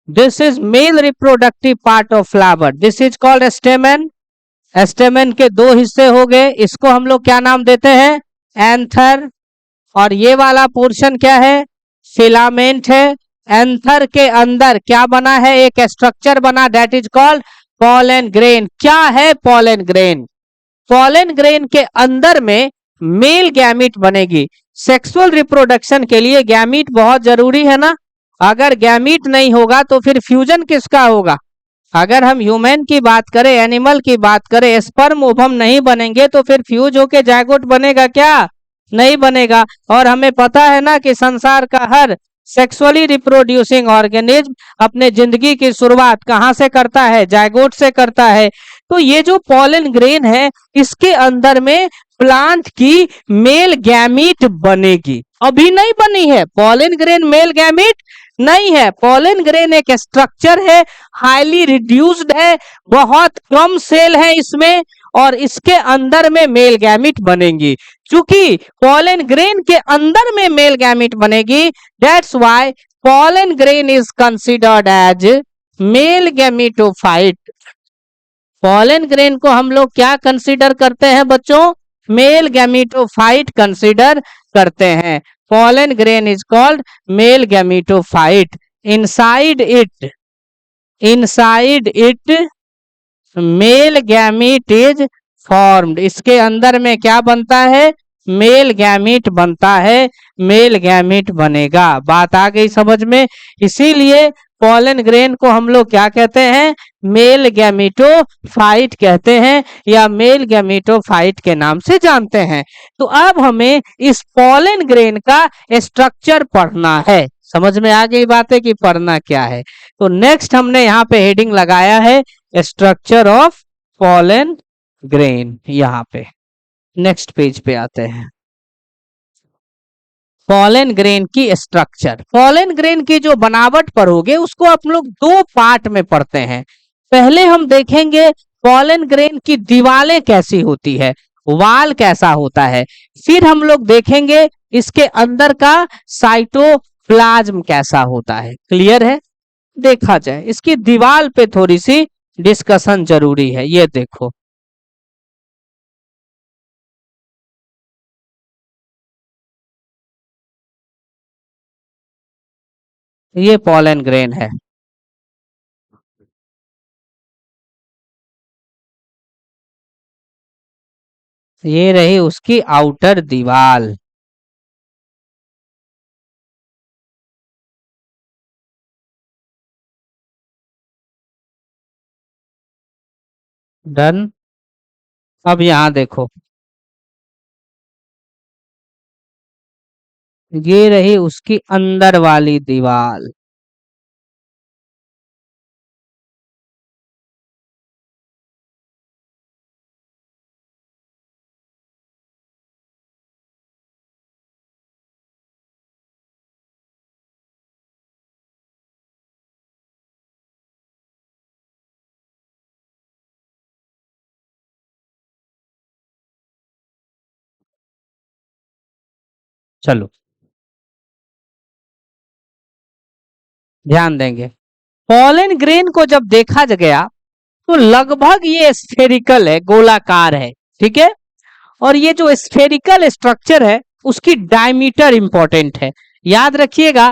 This is male reproductive part of flower, this is called स्टेमन। स्टेमन के दो हिस्से हो गए, इसको हम लोग क्या नाम देते हैं? एंथर। और ये वाला पोर्शन क्या है? फिलामेंट है। एंथर के अंदर क्या बना है? एक स्ट्रक्चर बना, that is called pollen grain. क्या है पॉलन ग्रेन? पॉलन ग्रेन के अंदर में मेल गैमीट बनेगी। सेक्सुअल रिप्रोडक्शन के लिए गैमीट बहुत जरूरी है ना। अगर गैमीट नहीं होगा तो फिर फ्यूजन किसका होगा? अगर हम ह्यूमन की बात करें, एनिमल की बात करें, स्पर्म ओवम नहीं बनेंगे तो फिर फ्यूज होके जायगोट बनेगा क्या? नहीं बनेगा। और हमें पता है ना कि संसार का हर सेक्सुअली रिप्रोड्यूसिंग ऑर्गेनिज्म अपने जिंदगी की शुरुआत कहाँ से करता है? जायगोट से करता है। तो ये जो पॉलन ग्रेन है, इसके अंदर में प्लांट की मेल गैमीट बनेगी। अभी नहीं बनी है पॉलन ग्रेन, मेल गैमीट नहीं है। पॉलन ग्रेन एक स्ट्रक्चर है, हाईली रिड्यूस्ड है, बहुत कम सेल है इसमें, और इसके अंदर में मेल गैमीट बनेंगी। क्योंकि पॉलन ग्रेन के अंदर में मेल गैमीट बनेगी, that's why pollen grain is considered as male gametophyte. Pollen grain को हम लोग क्या कंसीडर करते हैं बच्चों? मेल गैमीटोफाइट कंसीडर करते हैं। pollen grain is called male gametophyte. Inside it male gamete is formed. इसके अंदर में क्या बनता है? मेल गैमीट बनता है, मेल गैमीट बनेगा। बात आ गई समझ में? इसीलिए पॉलन ग्रेन को हम लोग क्या कहते हैं? मेल गैमीटोफाइट कहते हैं, या मेल गैमीटोफाइट के नाम से जानते हैं। तो अब हमें इस पॉलन ग्रेन का स्ट्रक्चर पढ़ना है। समझ में आ गई बातें कि पढ़ना क्या है? तो नेक्स्ट हमने यहाँ पे हेडिंग लगाया है स्ट्रक्चर ऑफ पॉलन ग्रेन। यहाँ पे नेक्स्ट पेज पे आते हैं। पॉलन ग्रेन की स्ट्रक्चर, पॉलन ग्रेन की जो बनावट पढ़ोगे उसको आप लोग दो पार्ट में पढ़ते हैं। पहले हम देखेंगे पॉलन ग्रेन की दीवारें कैसी होती है, वाल कैसा होता है। फिर हम लोग देखेंगे इसके अंदर का साइटोप्लाज्म कैसा होता है। क्लियर है? देखा जाए, इसकी दीवार पे थोड़ी सी डिस्कशन जरूरी है। ये देखो, ये पॉलन ग्रेन है। ये रही उसकी आउटर दीवार। डन। अब यहां देखो, ये रही उसकी अंदर वाली दीवार। चलो ध्यान देंगे, पॉलन ग्रेन को जब देखा गया तो लगभग ये स्फेरिकल है, गोलाकार है। ठीक है? और ये जो स्फेरिकल स्ट्रक्चर है उसकी डायमीटर इंपॉर्टेंट है। याद रखिएगा,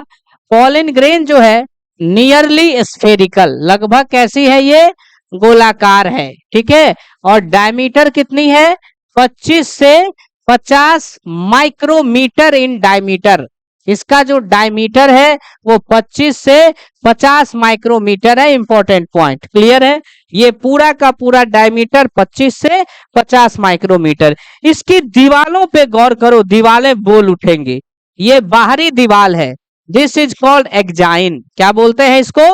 पॉलन ग्रेन जो है नियरली स्फेरिकल, लगभग कैसी है? ये गोलाकार है। ठीक है? और डायमीटर कितनी है? 25 से 50 माइक्रोमीटर इन डायमीटर। इसका जो डायमीटर है वो 25 से 50 माइक्रोमीटर है। Important point. क्लियर है? ये पूरा का पूरा डायमीटर 25 से 50 माइक्रोमीटर। इसकी दीवालों पे गौर करो, दीवालें बोल उठेंगी। ये बाहरी दीवाल है, दिस इज कॉल्ड एक्जाइन। क्या बोलते हैं इसको?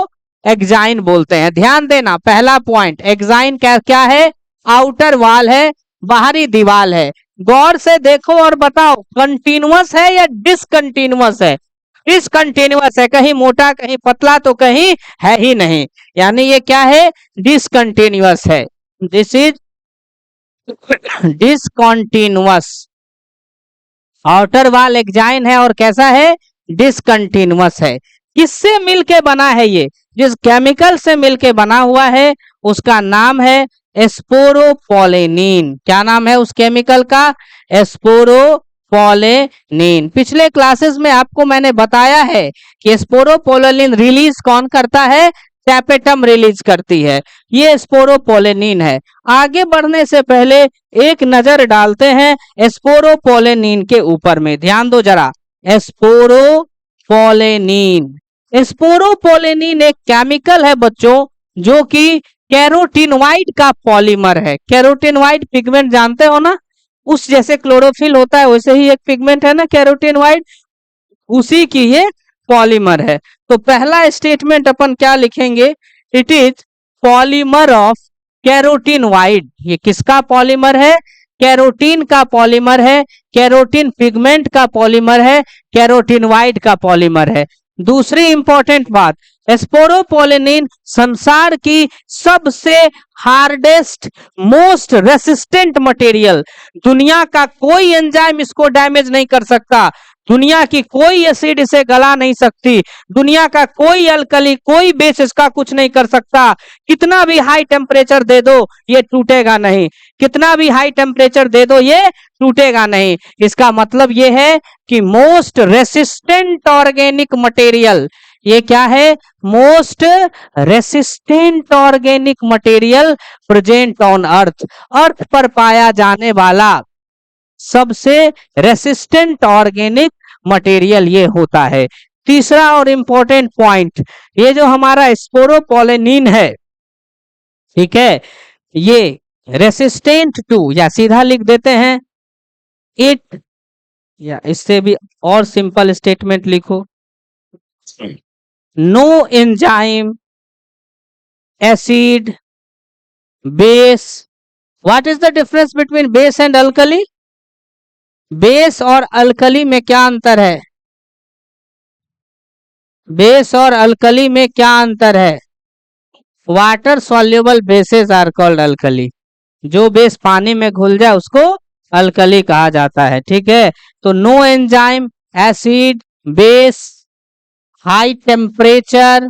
एक्जाइन बोलते हैं। ध्यान देना, पहला पॉइंट, एक्जाइन क्या क्या है? आउटर वॉल है, बाहरी दीवाल है। गौर से देखो और बताओ, कंटिन्यूअस है या डिसकंटिन्यूअस है? डिसकंटिन्यूअस है, कहीं मोटा कहीं पतला तो कहीं है ही नहीं, यानी ये क्या है? डिसकंटिन्यूअस है। This is discontinuous. Outer wall exine है और कैसा है? डिसकंटिन्यूअस है। किससे मिलके बना है ये? जिस केमिकल से मिलके बना हुआ है उसका नाम है स्पोरोपोलेनिन। क्या नाम है उस केमिकल का? स्पोरोपोलेनिन। पिछले क्लासेस में आपको मैंने बताया है कि स्पोरोपोलेनिन रिलीज कौन करता है? टैपेटम रिलीज करती है। ये स्पोरोपोलेनिन है। आगे बढ़ने से पहले एक नजर डालते हैं स्पोरोपोलेनिन के ऊपर में। ध्यान दो जरा। स्पोरोपोलेनिन, स्पोरोपोलेनिन एक केमिकल है बच्चों जो कि कैरोटीनवाइड का पॉलीमर है। कैरोटीनवाइड पिगमेंट जानते हो ना? उस जैसे क्लोरोफिल होता है वैसे ही एक पिगमेंट है ना कैरोटीनवाइड, उसी की ये पॉलीमर है। तो पहला स्टेटमेंट अपन क्या लिखेंगे? It is polymer of carotenoid. ये किसका पॉलीमर है? कैरोटीन का पॉलीमर है, कैरोटीन पिगमेंट का पॉलीमर है, कैरोटीनवाइड का पॉलीमर है। दूसरी इंपॉर्टेंट बात, स्पोरोपोलेनिन संसार की सबसे हार्डेस्ट मोस्ट रेसिस्टेंट मटेरियल। दुनिया का कोई एंजाइम इसको डैमेज नहीं कर सकता, दुनिया की कोई एसिड इसे गला नहीं सकती, दुनिया का कोई अल्कली कोई बेस इसका कुछ नहीं कर सकता। कितना भी हाई टेम्परेचर दे दो ये टूटेगा नहीं, कितना भी हाई टेम्परेचर दे दो ये टूटेगा नहीं। इसका मतलब ये है कि मोस्ट रेसिस्टेंट ऑर्गेनिक मटेरियल। ये क्या है? Most resistant organic material present on earth. Earth पर पाया जाने वाला सबसे रेसिस्टेंट ऑर्गेनिक मटेरियल ये होता है। तीसरा और इंपॉर्टेंट पॉइंट, ये जो हमारा स्पोरोपोलेनिन है, ठीक है, ये रेसिस्टेंट टू, या सीधा लिख देते हैं इट, या इससे भी और सिंपल स्टेटमेंट लिखो, no enzyme, acid, base. What is the difference between base and alkali? Base और अल्कली में क्या अंतर है? बेस और अल्कली में क्या अंतर है? Water soluble bases are called alkali. जो बेस पानी में घुल जाए उसको अल्कली कहा जाता है। ठीक है, तो no enzyme, acid, base, high temperature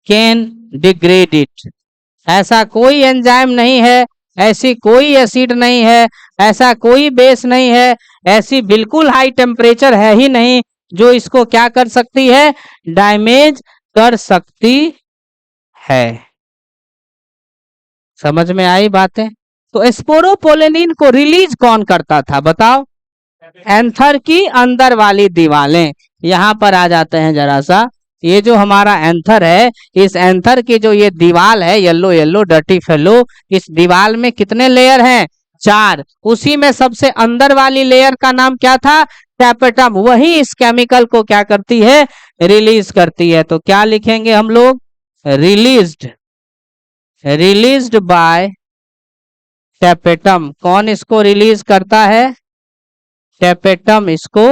can degrade it. ऐसा कोई एंजाइम नहीं है, ऐसी कोई एसिड नहीं है, ऐसा कोई बेस नहीं है, ऐसी बिल्कुल हाई टेम्परेचर है ही नहीं जो इसको क्या कर सकती है? डैमेज कर सकती है। समझ में आई बातें? तो स्पोरोपोलेनिन को रिलीज कौन करता था बताओ? एंथर की अंदर वाली दीवारें। यहां पर आ जाते हैं जरा सा। ये जो हमारा एंथर है, इस एंथर की जो ये दीवार है, येलो येलो डर्टी फेलो, इस दीवार में कितने लेयर हैं? 4। उसी में सबसे अंदर वाली लेयर का नाम क्या था? टैपेटम। वही इस केमिकल को क्या करती है? रिलीज करती है। तो क्या लिखेंगे हम लोग? Released, released by tapetum. कौन इसको रिलीज करता है? टैपेटम इसको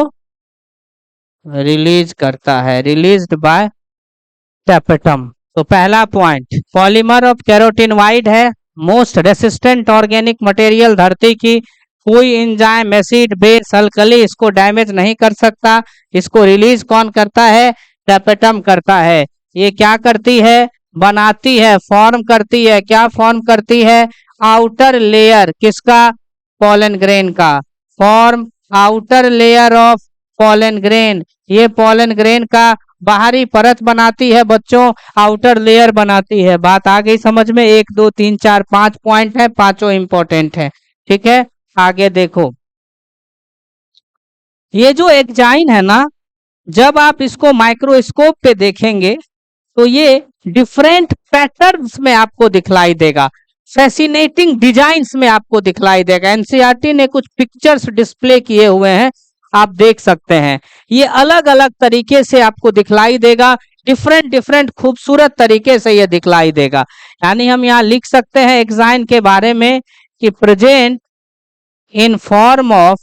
रिलीज करता है, रिलीज्ड बाय टैपेटम। तो पहला पॉइंट, पॉलीमर ऑफ कैरोटीनवाइड है, मोस्ट रेसिस्टेंट ऑर्गेनिक मटेरियल धरती की, कोई एंजाइम, एसिड, बेस, अल्कली इसको डैमेज नहीं कर सकता। इसको रिलीज कौन करता है? टैपेटम करता है। ये क्या करती है? बनाती है, फॉर्म करती है। क्या फॉर्म करती है? Outer layer. किसका? पॉलन ग्रेन का। Form outer layer of pollen grain. ये पॉलन ग्रेन का बाहरी परत बनाती है बच्चों, आउटर लेयर बनाती है। बात आ गई समझ में? 1 2 3 4 5 पॉइंट है, पांचों इंपॉर्टेंट है। ठीक है, आगे देखो। ये जो एंजाइम है ना, जब आप इसको माइक्रोस्कोप पे देखेंगे तो ये डिफरेंट पैटर्न्स में आपको दिखलाई देगा, फैसिनेटिंग डिजाइन्स में आपको दिखलाई देगा। एनसीईआरटी ने कुछ पिक्चर्स डिस्प्ले किए हुए हैं, आप देख सकते हैं। ये अलग अलग तरीके से आपको दिखलाई देगा, डिफरेंट डिफरेंट खूबसूरत तरीके से ये दिखलाई देगा। यानी हम यहाँ लिख सकते हैं एंजाइम के बारे में कि present in form of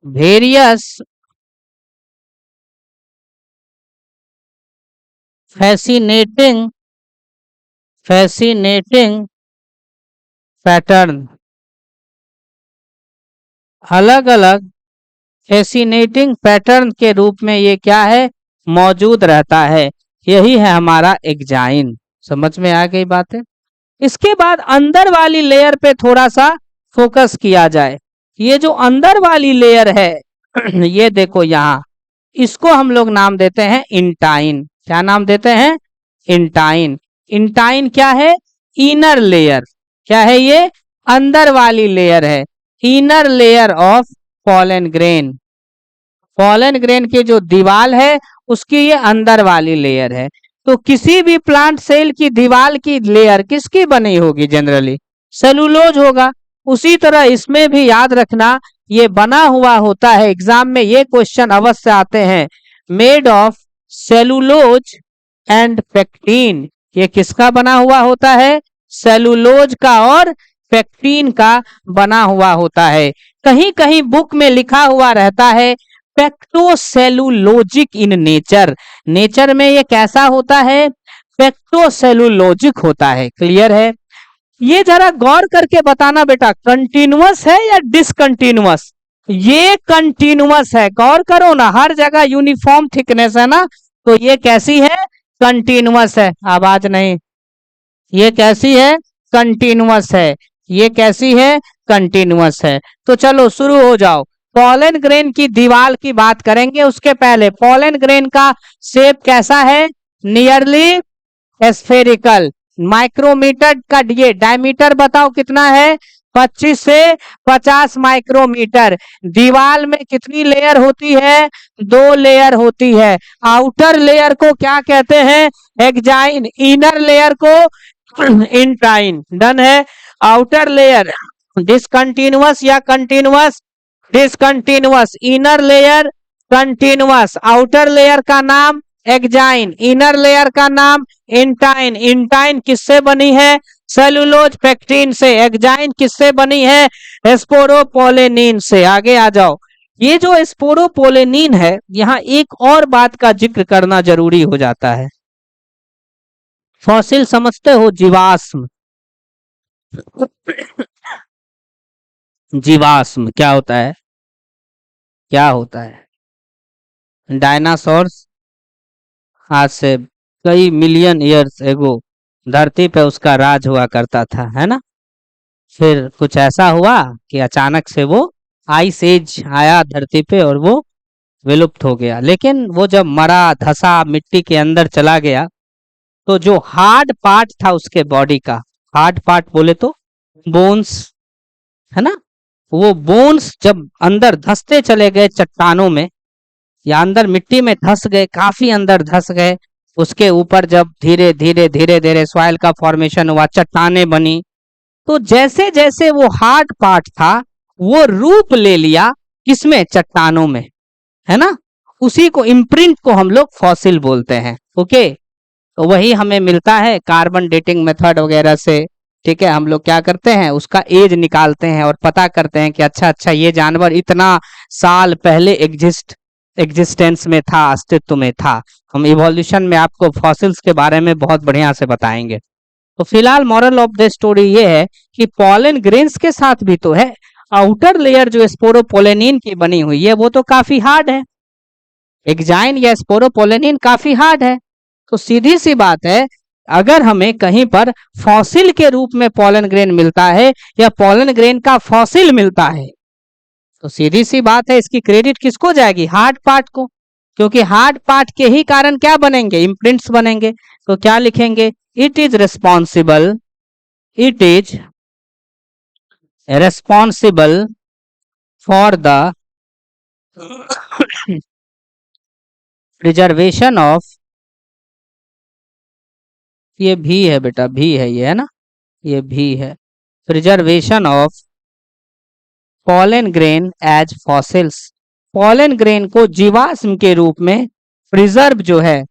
various fascinating pattern. अलग अलग फेसिनेटिंग पैटर्न के रूप में ये क्या है, मौजूद रहता है। यही है हमारा एग्जाइन। समझ में आ गई बात है। इसके बाद अंदर वाली लेयर पे थोड़ा सा फोकस किया जाए। ये जो अंदर वाली लेयर है ये देखो यहाँ, इसको हम लोग नाम देते हैं इंटाइन। क्या नाम देते हैं, इंटाइन। इंटाइन क्या है, इनर लेयर। क्या है ये, अंदर वाली लेयर है, inner layer of pollen grain. Pollen grain की जो दीवार है उसकी ये अंदर वाली लेयर है। तो किसी भी प्लांट सेल की दीवार की लेयर किसकी बनी होगी, जनरली सेलुलोज होगा। उसी तरह इसमें भी याद रखना ये बना हुआ होता है, एग्जाम में ये क्वेश्चन अवश्य आते हैं, made of cellulose and pectin. ये किसका बना हुआ होता है, सेलुलोज का और पेक्टिन का बना हुआ होता है। कहीं कहीं बुक में लिखा हुआ रहता है पेक्टोसेलुलोजिक इन नेचर। नेचर में ये कैसा होता है, पेक्टोसेलुलोजिक होता है। क्लियर है। ये जरा गौर करके बताना बेटा, कंटिन्यूअस है या डिसकंटिन्यूअस। ये कंटिन्यूअस है, गौर करो ना, हर जगह यूनिफॉर्म थिकनेस है ना, तो ये कैसी है, कंटिन्यूअस है। आवाज नहीं, ये कैसी है, कंटिन्यूअस है। ये कैसी है, कंटिन्यूअस है। तो चलो शुरू हो जाओ। पॉलन ग्रेन की दीवार की बात करेंगे, उसके पहले पॉलन ग्रेन का शेप कैसा है, नियरली स्फेरिकल। माइक्रोमीटर का ये डायमीटर बताओ कितना है, 25 से 50 माइक्रोमीटर। दीवार में कितनी लेयर होती है, 2 लेयर होती है। आउटर लेयर को क्या कहते हैं, एक्जाइन। इनर लेयर को इंटाइन। डन है। आउटर लेयर डिसकंटिन्यूअस या continuous, discontinuous. Inner layer continuous. Outer layer का नाम एक्जाइन, इनर लेयर का नाम इंटाइन। इंटाइन किससे बनी है, सेलुलोज पेक्टिन से। एक्जाइन किससे बनी है, स्पोरोपोलेनिन से। आगे आ जाओ। ये जो स्पोरोपोलेनिन है, यहाँ एक और बात का जिक्र करना जरूरी हो जाता है। फॉसिल समझते हो, जीवाश्म। जीवाश्म क्या होता है, क्या होता है, डायनासोर्स आज से कई मिलियन ईयर्स एगो धरती पे उसका राज हुआ करता था, है ना। फिर कुछ ऐसा हुआ कि अचानक से वो आइस एज आया धरती पे और वो विलुप्त हो गया। लेकिन वो जब मरा धसा मिट्टी के अंदर चला गया, तो जो हार्ड पार्ट था उसके बॉडी का, हार्ड पार्ट बोले तो बोन्स, है ना, वो बोन्स जब अंदर धसते चले गए चट्टानों में या अंदर मिट्टी में धस गए, काफी अंदर धस गए, उसके ऊपर जब धीरे धीरे धीरे धीरे सॉइल का फॉर्मेशन हुआ, चट्टाने बनी, तो जैसे जैसे वो हार्ड पार्ट था वो रूप ले लिया किसमें, चट्टानों में, है ना। उसी को इम्प्रिंट को हम लोग फॉसिल बोलते हैं। ओके, तो वही हमें मिलता है कार्बन डेटिंग मेथड वगैरह से। ठीक है, हम लोग क्या करते हैं, उसका एज निकालते हैं और पता करते हैं कि अच्छा ये जानवर इतना साल पहले एग्जिस्टेंस में था, अस्तित्व में था। हम इवोल्यूशन में आपको फॉसिल्स के बारे में बहुत बढ़िया से बताएंगे। तो फिलहाल मॉरल ऑफ द स्टोरी ये है कि पॉलन ग्रेन्स के साथ भी तो है आउटर लेयर जो स्पोरोपोलेनिन की बनी हुई है, वो तो काफी हार्ड है। एक्जाइन या स्पोरोपोलेनिन काफी हार्ड है। तो सीधी सी बात है, अगर हमें कहीं पर फॉसिल के रूप में पॉलन ग्रेन मिलता है या पॉलन ग्रेन का फॉसिल मिलता है, तो सीधी सी बात है इसकी क्रेडिट किसको जाएगी, हार्ड पार्ट को। क्योंकि हार्ड पार्ट के ही कारण क्या बनेंगे, इम्प्रिंट्स बनेंगे। तो क्या लिखेंगे, it is responsible for the preservation of, ये भी है बेटा, भी है ये, है ना, ये भी है, preservation of pollen grain as fossils. Pollen grain को जीवाश्म के रूप में प्रिजर्व जो है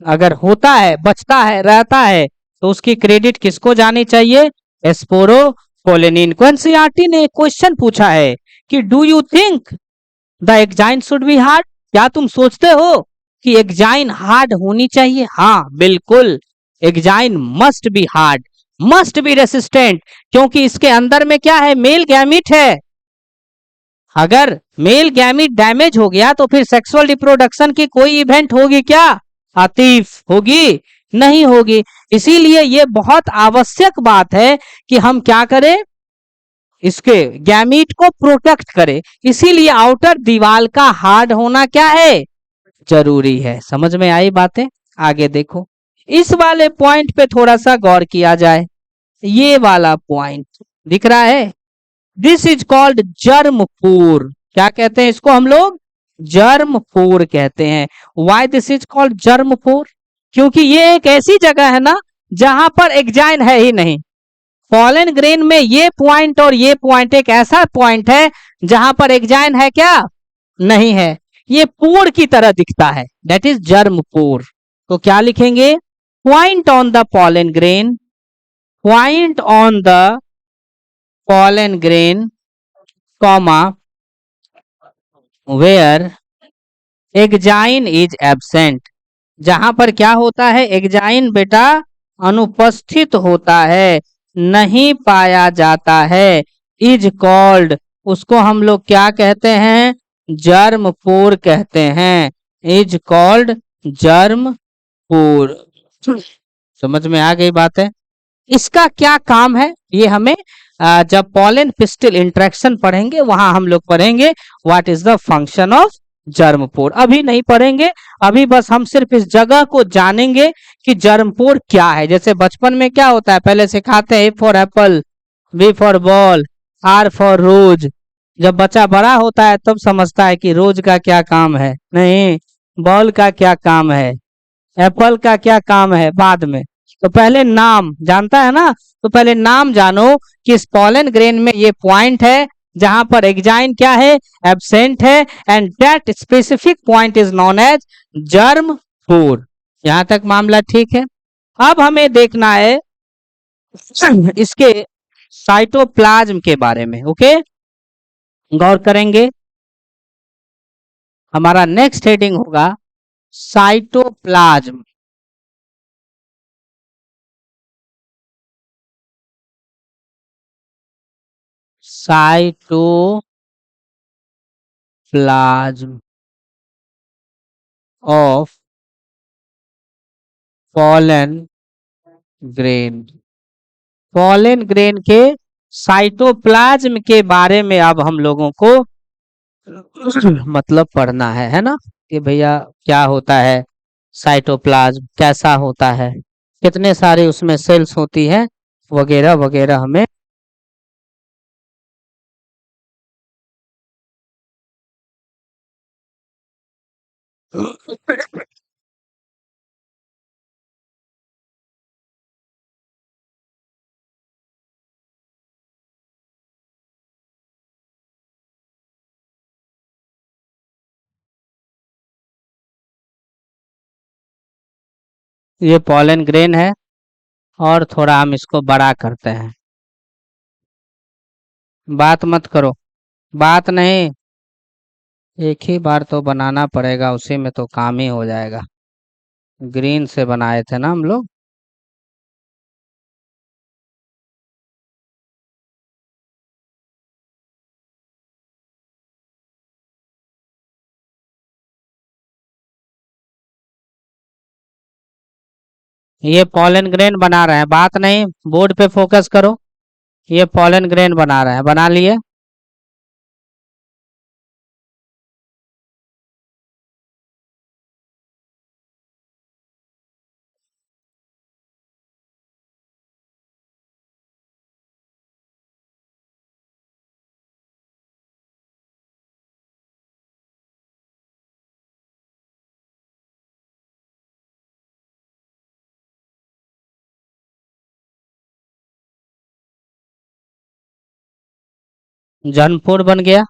अगर होता है, बचता है, रहता है, तो उसकी क्रेडिट किसको जानी चाहिए, स्पोरोपोलेनिन को। एनसीईआरटी ने एक क्वेश्चन पूछा है कि do you think the exine should be hard, क्या तुम सोचते हो कि एक्जाइन हार्ड होनी चाहिए। हाँ बिल्कुल, exine must be hard, must be resistant, क्योंकि इसके अंदर में क्या है, मेल गैमीट है। अगर मेल गैमीट डैमेज हो गया तो फिर सेक्सुअल रिप्रोडक्शन की कोई इवेंट होगी क्या आतिफ? होगी नहीं होगी। इसीलिए ये बहुत आवश्यक बात है कि हम क्या करें, इसके गैमीट को प्रोटेक्ट करें। इसीलिए आउटर दीवार का हार्ड होना क्या है, जरूरी है। समझ में आई बातें? आगे देखो, इस वाले पॉइंट पे थोड़ा सा गौर किया जाए। ये वाला पॉइंट दिख रहा है, दिस इज कॉल्ड जर्मपूर। क्या कहते हैं इसको हम लोग? जर्मपूर कहते हैं। Why this is called germ pore? क्योंकि ये एक ऐसी जगह है ना जहां पर एग्जाइन है ही नहीं। पॉलन ग्रेन में ये पॉइंट और ये पॉइंट एक ऐसा पॉइंट है जहां पर एग्जाइन है क्या, नहीं है। ये पोर की तरह दिखता है, दैट इज जर्मपोर। तो क्या लिखेंगे, point on the pollen grain, point on the pollen grain comma where exine is absent. जहां पर क्या होता है, एग्जाइन बेटा अनुपस्थित होता है, नहीं पाया जाता है, इज कॉल्ड, उसको हम लोग क्या कहते हैं, जर्मपोर कहते हैं। Is called germ pore. समझ में आ गई बात है? इसका क्या काम है ये हमें जब पॉलन पिस्टिल इंटरेक्शन पढ़ेंगे वहां हम लोग पढ़ेंगे what is the function of germ pore. अभी नहीं पढ़ेंगे, अभी बस हम सिर्फ इस जगह को जानेंगे कि जर्मपोर क्या है। जैसे बचपन में क्या होता है, पहले सिखाते हैं A for apple, B for ball, R for rose. जब बच्चा बड़ा होता है तब समझता है कि रोज का क्या काम है, नहीं बॉल का क्या काम है, एप्पल का क्या काम है बाद में। तो पहले नाम जानता है ना, तो पहले नाम जानो कि इस पॉलन ग्रेन में ये पॉइंट है जहां पर एग्जाइन क्या है, एब्सेंट है, and that specific point is known as germ pore. यहां तक मामला ठीक है। अब हमें देखना है इसके साइटोप्लाज्म के बारे में। ओके, गौर करेंगे। हमारा नेक्स्ट हेडिंग होगा cytoplasm. Cytoplasm of pollen grain. Pollen grain के साइटोप्लाज्म के बारे में अब हम लोगों को मतलब पढ़ना है ना, कि भैया क्या होता है साइटोप्लाज्म, कैसा होता है, कितने सारे उसमें सेल्स होती है, वगैरह वगैरह हमें। ये पॉलन ग्रेन है और थोड़ा हम इसको बड़ा करते हैं। बात मत करो, बात नहीं, एक ही बार तो बनाना पड़ेगा, उसी में तो काम ही हो जाएगा। ग्रीन से बनाए थे ना हम लोग। ये पॉलन ग्रेन बना रहे हैं, बात नहीं, बोर्ड पे फोकस करो। ये पॉलन ग्रेन बना रहे हैं, बना लिए। जौनपुर बन गया।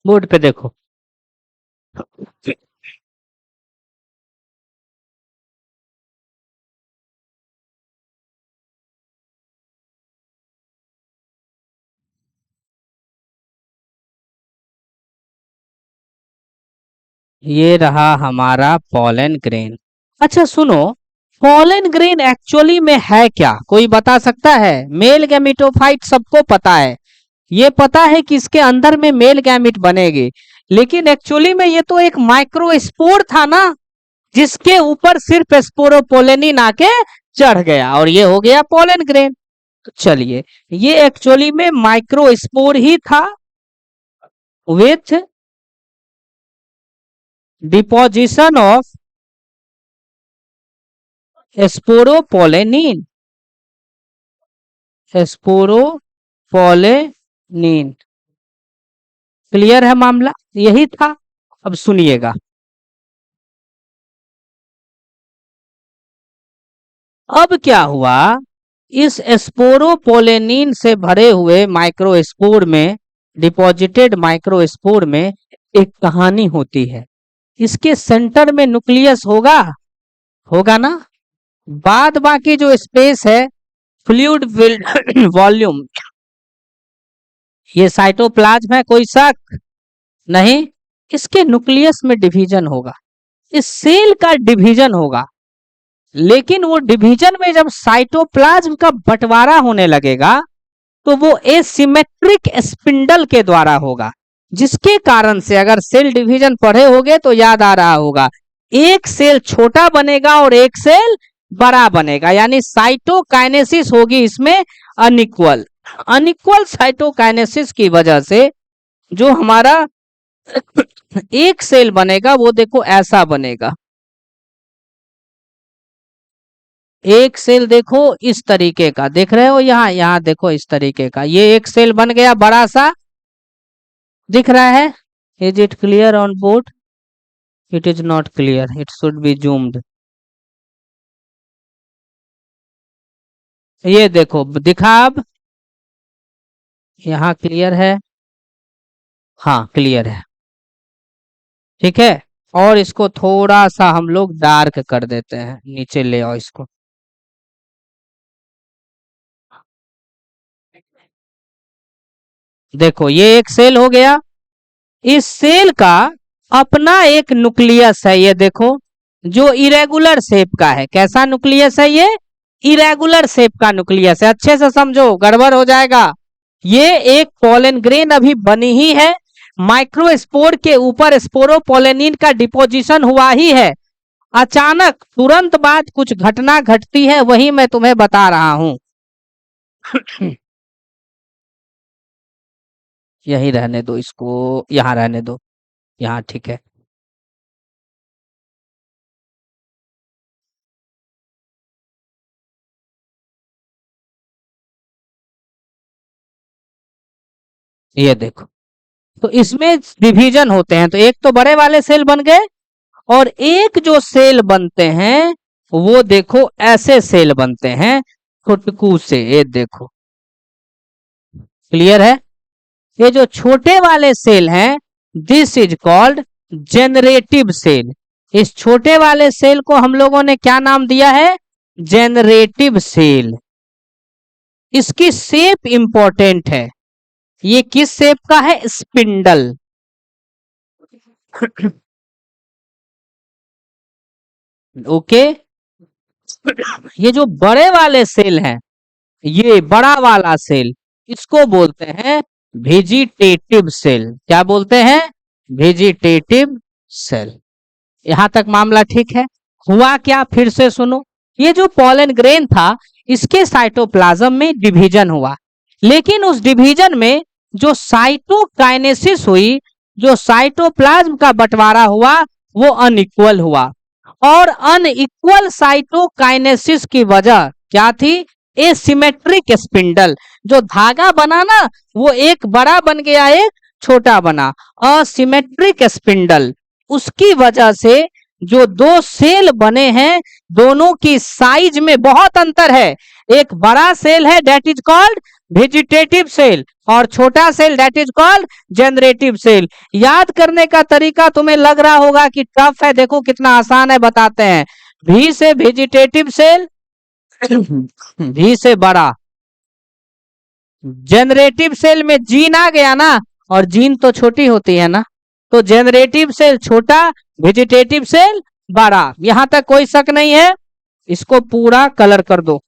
बोर्ड पे देखो, ये रहा हमारा पॉलन ग्रेन। अच्छा सुनो, पॉलन ग्रेन एक्चुअली में है क्या, कोई बता सकता है? मेल गैमेटोफाइट सबको पता है, ये पता है कि इसके अंदर में मेल गैमेट बनेगी, लेकिन एक्चुअली में ये तो एक माइक्रोस्पोर था ना, जिसके ऊपर सिर्फ स्पोरोपोलेनिन आके चढ़ गया और ये हो गया पॉलन ग्रेन। तो चलिए, ये एक्चुअली में माइक्रोस्पोर ही था with deposition of sporopollenin, sporopollenin. Clear है मामला, यही था। अब सुनिएगा, अब क्या हुआ, इस स्पोरोपोलेनिन से भरे हुए माइक्रोस्पोर में, डिपॉजिटेड माइक्रोस्पोर में एक कहानी होती है। इसके सेंटर में न्यूक्लियस होगा, होगा ना, बाद बाकी जो स्पेस है, फ्लूइड फिल्ड वॉल्यूम, ये साइटोप्लाज्म है, कोई शक नहीं। इसके न्यूक्लियस में डिवीजन होगा, इस सेल का डिवीजन होगा, लेकिन वो डिवीजन में जब साइटोप्लाज्म का बंटवारा होने लगेगा तो वो एसिमेट्रिक स्पिंडल के द्वारा होगा, जिसके कारण से, अगर सेल डिवीजन पढ़े होगे तो याद आ रहा होगा, एक सेल छोटा बनेगा और एक सेल बड़ा बनेगा, यानी साइटोकाइनेसिस होगी इसमें अनइक्वल। अनइक्वल साइटोकाइनेसिस की वजह से जो हमारा एक सेल बनेगा वो देखो ऐसा बनेगा, एक सेल देखो इस तरीके का, देख रहे हो यहाँ, यहाँ देखो इस तरीके का, ये एक सेल बन गया बड़ा सा, दिख रहा है? Is it clear on board? It is not clear, it should be zoomed. ये देखो दिखा अब, यहाँ क्लियर है? हाँ क्लियर है, ठीक है। और इसको थोड़ा सा हम लोग डार्क कर देते हैं, नीचे ले आओ इसको। देखो ये एक सेल हो गया, इस सेल का अपना एक न्यूक्लियस है, ये देखो, जो इरेगुलर शेप का है। कैसा न्यूक्लियस है ये? इरेगुलर शेप का न्यूक्लियस है, अच्छे से समझो गड़बड़ हो जाएगा। ये एक पॉलन ग्रेन अभी बनी ही है, माइक्रोस्पोर के ऊपर स्पोरोपोलेनिन का डिपोजिशन हुआ ही है, अचानक तुरंत बाद कुछ घटना घटती है, वही मैं तुम्हें बता रहा हूं। यही रहने दो इसको, यहां रहने दो, यहाँ ठीक है। ये देखो, तो इसमें डिवीजन होते हैं, तो एक तो बड़े वाले सेल बन गए, और एक जो सेल बनते हैं वो देखो ऐसे सेल बनते हैं फुटकू से, ये देखो, क्लियर है? ये जो छोटे वाले सेल हैं, this is called generative cell. इस छोटे वाले सेल को हम लोगों ने क्या नाम दिया है? Generative cell. इसकी शेप इंपॉर्टेंट है, ये किस शेप का है? स्पिंडल। ओके, ये जो बड़े वाले सेल हैं, ये बड़ा वाला सेल, इसको बोलते हैं वेजिटेटिव सेल। क्या बोलते हैं? Vegetative cell. यहां तक मामला ठीक है? हुआ क्या, फिर से सुनो, ये जो पॉलन ग्रेन था, इसके साइटोप्लाज्म में डिवीजन हुआ, लेकिन उस डिवीजन में जो साइटोकाइनेसिस हुई, जो साइटोप्लाज्म का बंटवारा हुआ, वो अनइक्वल हुआ, और अनइक्वल साइटोकाइनेसिस की वजह क्या थी? एसिमेट्रिक स्पिंडल, जो धागा बना ना, वो एक बड़ा बन गया, एक छोटा बना, असिमेट्रिक स्पिंडल। उसकी वजह से जो दो सेल बने हैं, दोनों की साइज में बहुत अंतर है। एक बड़ा सेल है, that is called vegetative cell, और छोटा cell that is called generative cell. याद करने का तरीका तुम्हें लग रहा होगा कि टफ है, देखो कितना आसान है, बताते हैं। भी से वेजिटेटिव सेल, भी से बड़ा, जनरेटिव सेल में जीन आ गया ना, और जीन तो छोटी होती है ना, तो जनरेटिव सेल छोटा, वेजिटेटिव सेल बड़ा। यहां तक कोई शक नहीं है, इसको पूरा कलर कर दो।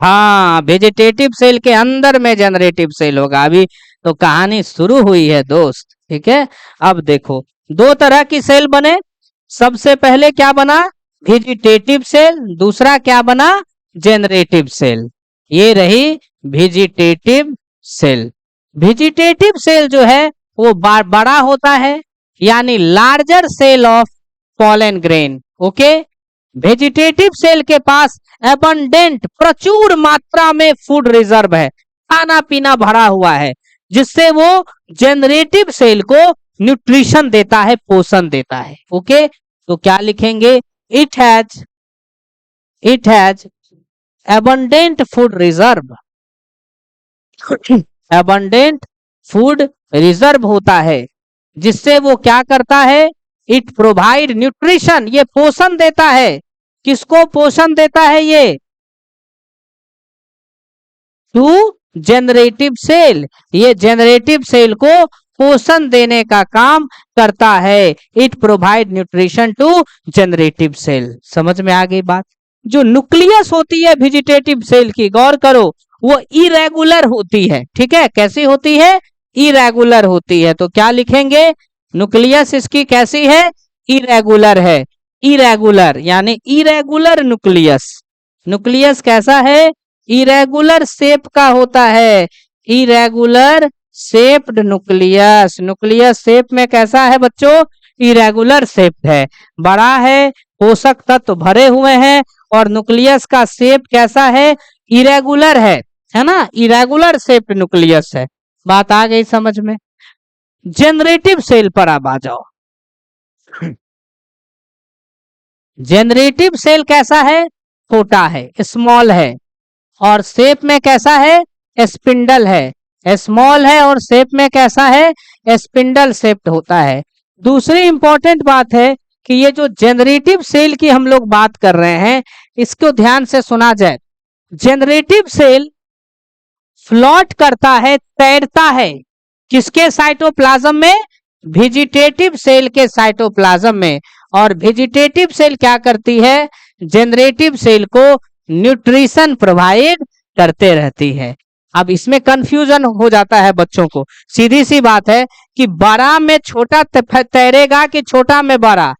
हाँ, वेजिटेटिव सेल के अंदर में जनरेटिव सेल होगा। अभी तो कहानी शुरू हुई है दोस्त, ठीक है। अब देखो दो तरह की सेल बने। सबसे पहले क्या बना, वेजिटेटिव सेल, दूसरा क्या बना, जनरेटिव सेल। ये रही वेजिटेटिव सेल। वेजिटेटिव सेल जो है वो बड़ा होता है, यानी larger cell of pollen grain. Okay, vegetative cell के पास एबंडेंट, प्रचुर मात्रा में फूड रिजर्व है, खाना पीना भरा हुआ है, जिससे वो जनरेटिव सेल को न्यूट्रिशन देता है, पोषण देता है। ओके, तो क्या लिखेंगे, it has abundant food reserve, abundant food reserve होता है, जिससे वो क्या करता है, इट प्रोवाइड न्यूट्रिशन, ये पोषण देता है। किसको पोषण देता है ये, टू जनरेटिव सेल, ये जनरेटिव सेल को पोषण देने का काम करता है। It provide nutrition to generative cell. समझ में आ गई बात। जो न्यूक्लियस होती है वेजिटेटिव सेल की, गौर करो, वो इरेगुलर होती है, ठीक है। कैसी होती है, इरेगुलर होती है। तो क्या लिखेंगे, न्यूक्लियस इसकी कैसी है, इरेगुलर है। इरेगुलर यानी इरेगुलर न्यूक्लियस। न्यूक्लियस कैसा है, इरेगुलर शेप का होता है, irregular shaped nucleus. Nucleus shape में कैसा है बच्चों, इरेगुलर शेप है, बड़ा है, पोषक तत्व भरे हुए हैं, और न्यूक्लियस का शेप कैसा है, इरेगुलर है ना, इरेगुलर शेप न्यूक्लियस है। बात आ गई समझ में। जनरेटिव सेल पर अब आ जाओ। जनरेटिव सेल कैसा है, छोटा है, स्मॉल है, और शेप में कैसा है, स्पिंडल है, स्मॉल है और शेप में कैसा है, स्पिंडल शेप्ड होता है। दूसरी इंपॉर्टेंट बात है कि ये जो जनरेटिव सेल की हम लोग बात कर रहे हैं, इसको ध्यान से सुना जाए। जनरेटिव सेल फ्लोट करता है, तैरता है, किसके साइटोप्लाज्म में, वेजिटेटिव सेल के साइटोप्लाज्म में। और वेजिटेटिव सेल क्या करती है, जनरेटिव सेल को न्यूट्रिशन प्रोवाइड करते रहती है। अब इसमें कंफ्यूजन हो जाता है बच्चों को। सीधी सी बात है कि बड़ा में छोटा तैरेगा कि छोटा में बड़ा,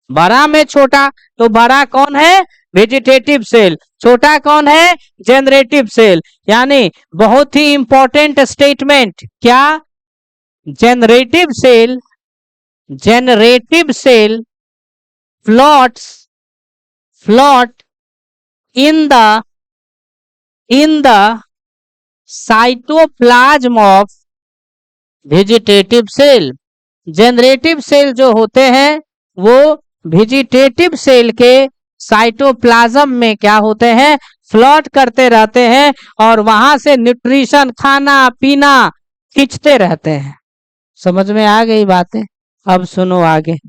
बड़ा में छोटा, तो बड़ा कौन है, वेजिटेटिव सेल, छोटा कौन है, जनरेटिव सेल। यानी बहुत ही इंपॉर्टेंट स्टेटमेंट, क्या, generative cell, generative cell floats float in the cytoplasm of vegetative cell. Generative cell जो होते हैं वो वेजिटेटिव सेल के साइटोप्लाज्म में क्या होते हैं, फ्लोट करते रहते हैं, और वहां से न्यूट्रिशन, खाना पीना खींचते रहते हैं। समझ में आ गई बातें। अब सुनो आगे।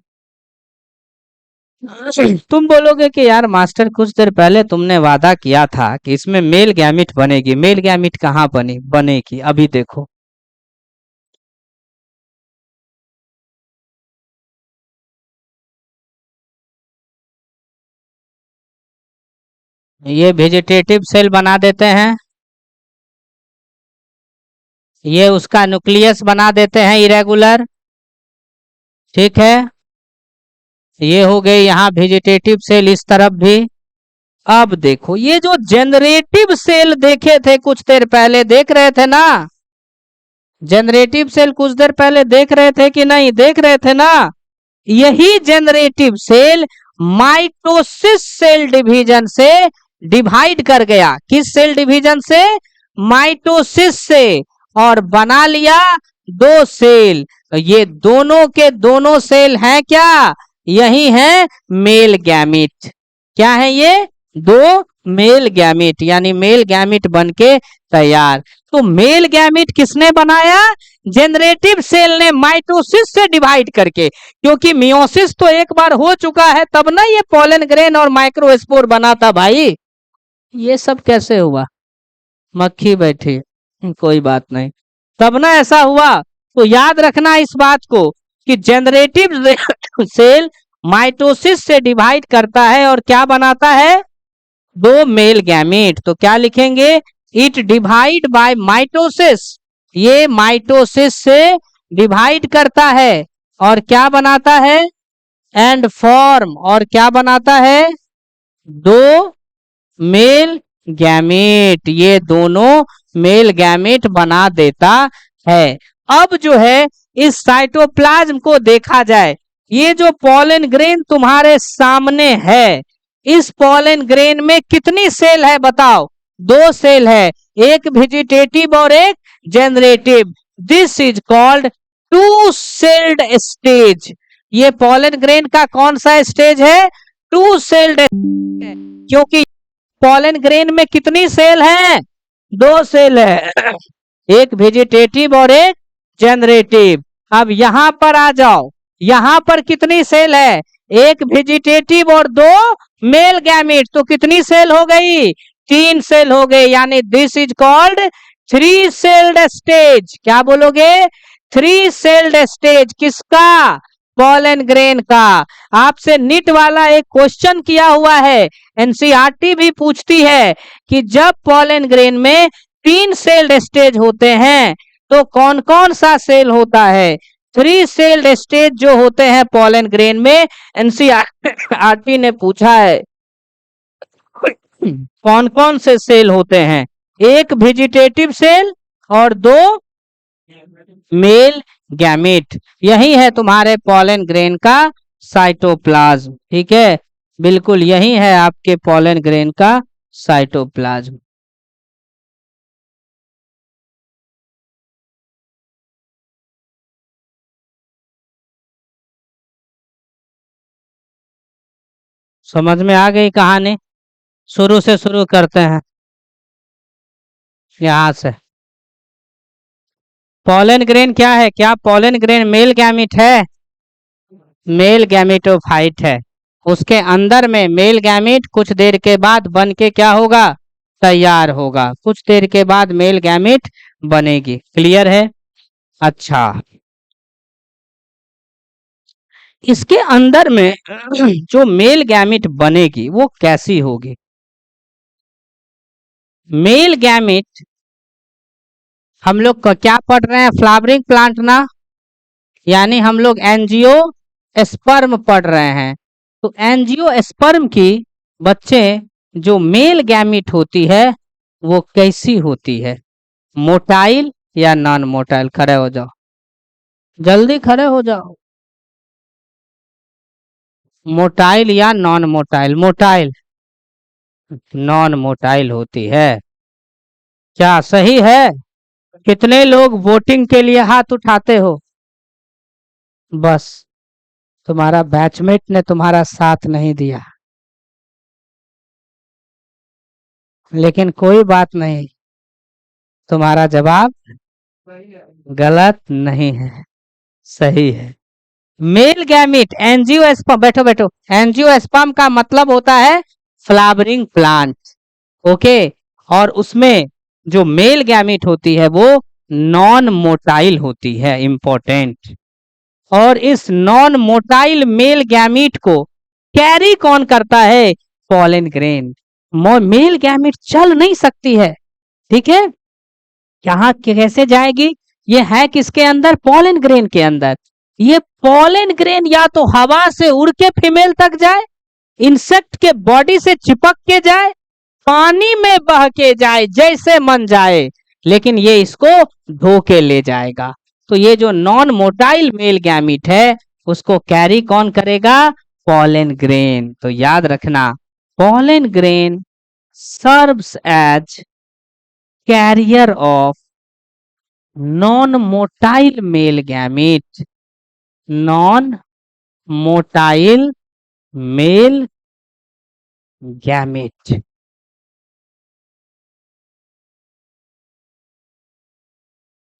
तुम बोलोगे कि यार मास्टर कुछ देर पहले तुमने वादा किया था कि इसमें मेल गैमिट बनेगी, मेल गैमिट कहाँ बनेगी, अभी देखो। ये वेजिटेटिव सेल बना देते हैं, ये उसका न्यूक्लियस बना देते हैं इरेगुलर, ठीक है। ये हो गई यहाँ वेजिटेटिव सेल इस तरफ भी। अब देखो ये जो जनरेटिव सेल देखे थे कुछ देर पहले, देख रहे थे ना, जनरेटिव सेल कुछ देर पहले देख रहे थे कि नहीं, देख रहे थे ना। यही generative cell mitosis cell division से डिवाइड कर गया, किस सेल डिवीजन से, माइटोसिस से, और बना लिया दो सेल। ये दोनों के दोनों सेल हैं क्या, यही है मेल गैमिट। क्या है ये, दो मेल गैमेट, यानी मेल गैमेट बनके तैयार। तो मेल गैमेट किसने बनाया? जेनरेटिव सेल ने माइटोसिस से डिवाइड करके, क्योंकि मियोसिस तो एक बार हो चुका है, तब ना ये पोलन ग्रेन और माइक्रोस्पोर बना था भाई। ये सब कैसे हुआ? मक्खी बैठी, कोई बात नहीं, तब ना ऐसा हुआ। तो याद रखना इस बात को कि जेनरेटिव सेल माइटोसिस से डिवाइड करता है और क्या बनाता है? दो मेल गैमेट। तो क्या लिखेंगे? इट डिवाइड बाय माइटोसिस, ये माइटोसिस से डिवाइड करता है और क्या बनाता है? एंड फॉर्म, और क्या बनाता है? दो मेल गैमेट, ये दोनों मेल गैमेट बना देता है। अब जो है इस साइटोप्लाज्म को देखा जाए, ये जो पोलन ग्रेन तुम्हारे सामने है, इस पोलन ग्रेन में कितनी सेल है बताओ? दो सेल है, एक वेजिटेटिव और एक generative. This is called two celled stage. ये पोलन ग्रेन का कौन सा स्टेज है? Two celled. क्योंकि पोलन ग्रेन में कितनी सेल है? दो सेल है, एक वेजिटेटिव और एक जनरेटिव। अब यहां पर आ जाओ, यहां पर कितनी सेल है? एक वेजिटेटिव और दो मेल गैमेट, तो कितनी सेल हो गई? तीन सेल हो गए, यानी this is called three celled stage. क्या बोलोगे? Three celled stage. किसका? पोलन ग्रेन का। आपसे नीट वाला एक क्वेश्चन किया हुआ है, एनसीईआरटी भी पूछती है कि जब पोलन ग्रेन में तीन सेल्ड स्टेज होते हैं तो कौन कौन सा सेल होता है? थ्री सेल्ड स्टेज जो होते हैं पोलन ग्रेन में, एनसीईआरटी ने पूछा है कौन कौन से सेल होते हैं? एक वेजिटेटिव सेल और दो मेल गैमेट। यही है तुम्हारे पोलन ग्रेन का साइटोप्लाज्म। ठीक है, बिल्कुल यही है आपके पोलन ग्रेन का साइटोप्लाज्म। समझ में आ गई कहानी? शुरू से शुरू करते हैं यहां से। पोलन ग्रेन क्या है? क्या पोलन ग्रेन मेल गैमेट है? मेल गैमेटोफाइट है। उसके अंदर में मेल गैमेट कुछ देर के बाद बन के क्या होगा? तैयार होगा। कुछ देर के बाद मेल गैमेट बनेगी। क्लियर है? अच्छा, इसके अंदर में जो मेल गैमेट बनेगी वो कैसी होगी? मेल गैमेट हम लोग क्या पढ़ रहे हैं? फ्लावरिंग प्लांट ना, यानी हम लोग एंजियो स्पर्म पढ़ रहे हैं। तो एंजियो स्पर्म की बच्चे जो मेल गैमेट होती है वो कैसी होती है? मोटाइल या नॉन मोटाइल? खड़े हो जाओ, जल्दी खड़े हो जाओ। मोटाइल या non motile? Motile, non motile होती है। क्या सही है? कितने लोग वोटिंग के लिए हाथ उठाते हो? बस, तुम्हारा बैचमेट ने तुम्हारा साथ नहीं दिया, लेकिन कोई बात नहीं, तुम्हारा जवाब गलत नहीं है, सही है। मेल गैमेट एंजियोस्पर्म, बैठो बैठो, एंजियोस्पर्म का मतलब होता है फ्लावरिंग प्लांट। ओके, और उसमें जो मेल गैमेट होती है वो नॉन मोटाइल होती है, इंपॉर्टेंट। और इस नॉन मोटाइल मेल गैमेट को कैरी कौन करता है? Pollen grain. मेल गैमेट चल नहीं सकती है, ठीक है, यहाँ कैसे जाएगी? ये है किसके अंदर? पोलन ग्रेन के अंदर। ये पोलन ग्रेन या तो हवा से उड़ के फीमेल तक जाए, इंसेक्ट के बॉडी से चिपक के जाए, पानी में बह के जाए, जैसे मन जाए, लेकिन ये इसको धो के ले जाएगा। तो ये जो नॉन मोटाइल मेल गैमेट है उसको कैरी कौन करेगा? Pollen grain. तो याद रखना, pollen grain serves as carrier of non motile male gamete, non motile male gamete.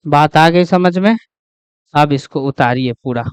बात आ गई समझ में? अब इसको उतारिए पूरा।